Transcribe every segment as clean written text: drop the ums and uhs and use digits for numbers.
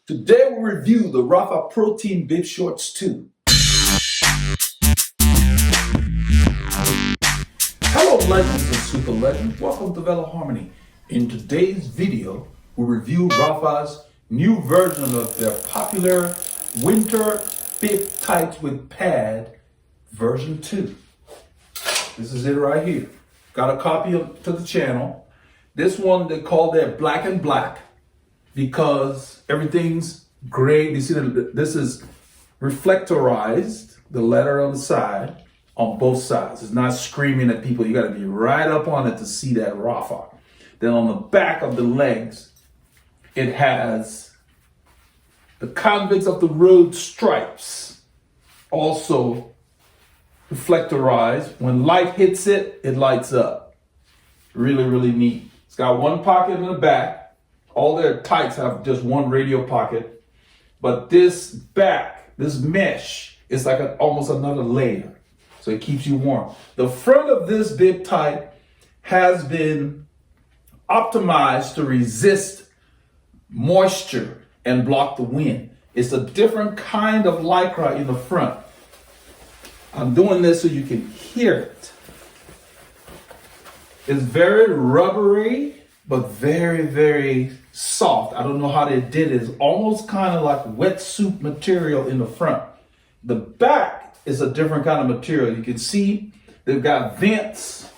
Today we'll review the Rapha Protein Bib Shorts 2. Hello legends and super legends, welcome to Veloharmony. In today's video, we'll review Rapha's new version of their popular winter bib tights with pad version 2. This is it right here. Got a copy to the channel. This one they call their black and black because everything's gray. You see this is reflectorized, the letter on the side, on both sides. It's not screaming at people. You got to be right up on it to see that Rapha. Then on the back of the legs, it has the convicts of the road stripes, also reflectorized. When light hits it, it lights up. Really, really neat. It's got one pocket in the back. All their tights have just one radial pocket. But this back, this mesh, is like almost another layer. So it keeps you warm. The front of this bib tight has been optimized to resist moisture and block the wind. It's a different kind of lycra in the front. I'm doing this so you can hear it. It's very rubbery, but very, very soft. I don't know how they did it. It's almost kind of like wetsuit material in the front. The back is a different kind of material. You can see they've got vents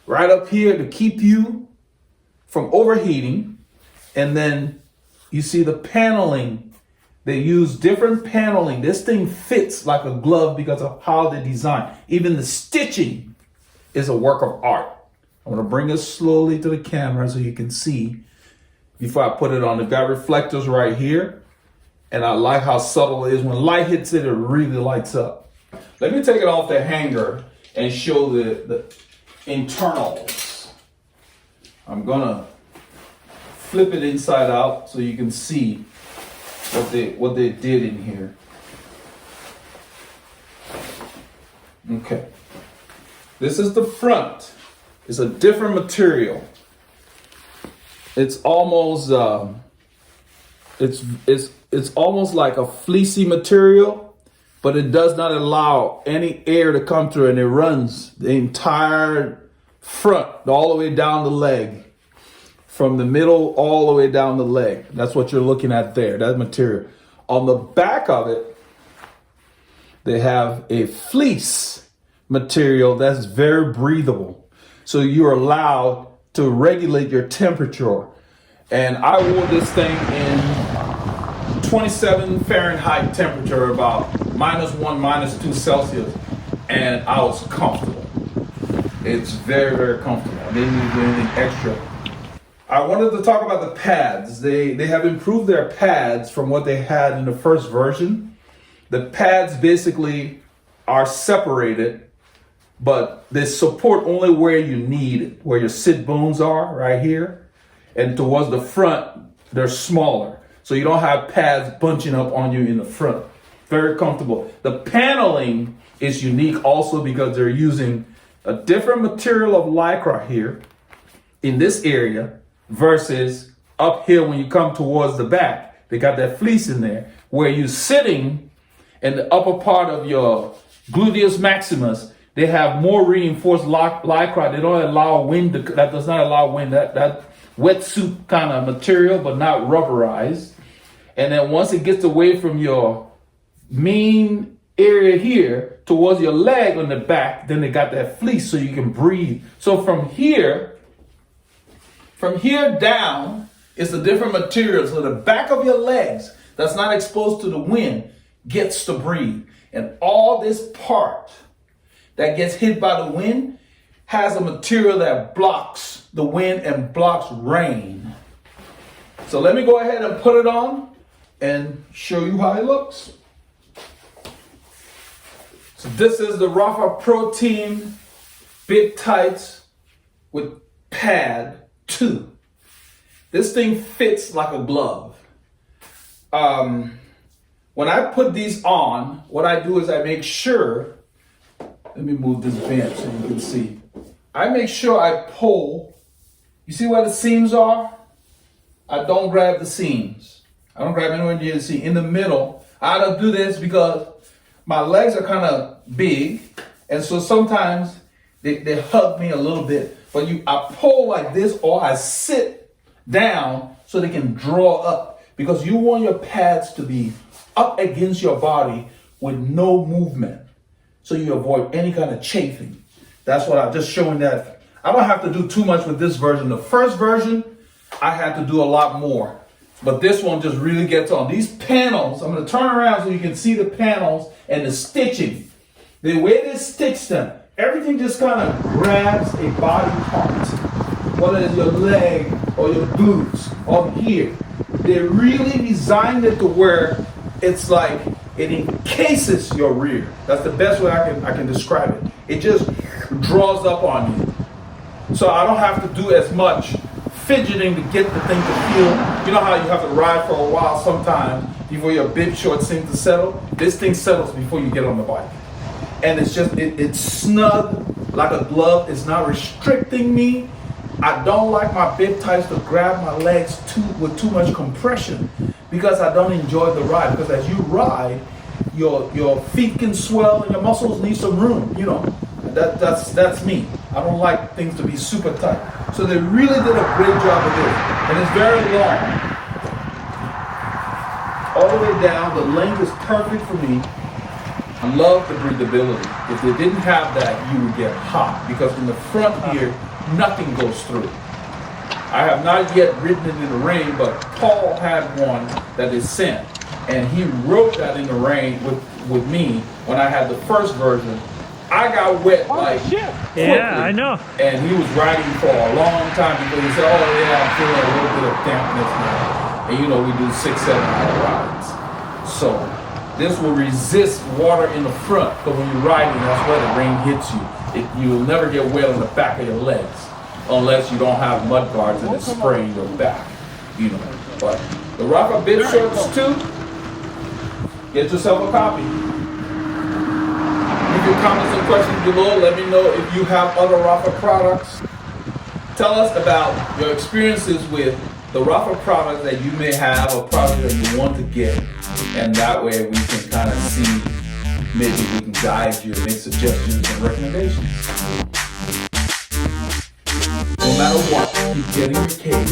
right up here to keep you from overheating. And then you see the paneling. They use different paneling. This thing fits like a glove because of how they design. Even the stitching is a work of art. I'm going to bring it slowly to the camera so you can see before I put it on. They've got reflectors right here. And I like how subtle it is. When light hits it, it really lights up. Let me take it off the hanger and show the internals. I'm going to flip it inside out so you can see what they did in here. Okay. This is the front. It's a different material. It's almost it's almost like a fleecy material, but it does not allow any air to come through, and it runs the entire front all the way down the leg, from the middle all the way down the leg. That's what you're looking at there, that material. On the back of it, they have a fleece material that's very breathable. So you're allowed to regulate your temperature. And I wore this thing in 27 Fahrenheit temperature, about -1, -2 Celsius, and I was comfortable. It's very, very comfortable. I didn't need to do anything extra. I wanted to talk about the pads. They have improved their pads from what they had in the first version. The pads basically are separated, but they support only where you need it, where your sit bones are, right here. And towards the front, they're smaller. So you don't have pads bunching up on you in the front. Very comfortable. The paneling is unique also because they're using a different material of lycra here in this area versus up here when you come towards the back. They got that fleece in there. Where you're sitting in the upper part of your gluteus maximus, they have more reinforced lycra. They don't allow wind, that does not allow wind, that wetsuit kind of material, but not rubberized. And then once it gets away from your main area here towards your leg on the back, then they got that fleece so you can breathe. So from here down, it's a different material. So the back of your legs that's not exposed to the wind gets to breathe. And all this part that gets hit by the wind has a material that blocks the wind and blocks rain. So let me go ahead and put it on and show you how it looks. So this is the Rapha Protein Bib Tights with Pad 2. This thing fits like a glove. When I put these on, what I do is I make sure, let me move this bench so you can see. I make sure I pull, you see where the seams are? I don't grab the seams. I don't grab anywhere near the seat. In the middle, I don't do this because my legs are kind of big, and so sometimes they hug me a little bit. But I pull like this, or I sit down so they can draw up, because you want your pads to be up against your body with no movement, so you avoid any kind of chafing. That's what I'm just showing that. I don't have to do too much with this version. The first version, I had to do a lot more. But this one just really gets on. These panels, I'm going to turn around so you can see the panels and the stitching. The way they stitch them, everything just kind of grabs a body part. Whether it's your leg or your glutes or here. They really designed it to where it's like it encases your rear. That's the best way I can describe it. It just draws up on you. So I don't have to do as much fidgeting to get the thing to feel. You know how you have to ride for a while sometimes before your bib shorts seem to settle? This thing settles before you get on the bike. And it's just, it's snug like a glove. It's not restricting me. I don't like my bib ties to grab my legs with too much compression, because I don't enjoy the ride. Because as you ride, your feet can swell and your muscles need some room. You know, that's me. I don't like things to be super tight. So they really did a great job of this, and it's very long, all the way down. The length is perfect for me. I love the breathability. If they didn't have that, you would get hot, because in the front here, nothing goes through. I have not yet ridden it in the rain, but Paul had one that is sent, and he rode that in the rain with me when I had the first version. I got wet quickly. Yeah, I know. And he was riding for a long time before he said, "Oh yeah, I'm feeling a little bit of dampness now." And you know, we do 6-7 hour rides, so this will resist water in the front. But when you're riding, that's where the rain hits you. You will never get wet on the back of your legs, unless you don't have mud guards and it's spraying your back, you know. But the Rapha bib shorts too, get yourself a copy. Leave your comments and questions below. Let me know if you have other Rapha products. Tell us about your experiences with the Rapha product that you may have, a product that you want to get, and that way we can kind of see. Maybe we can guide you and make suggestions and recommendations. No matter what, keep getting your cave.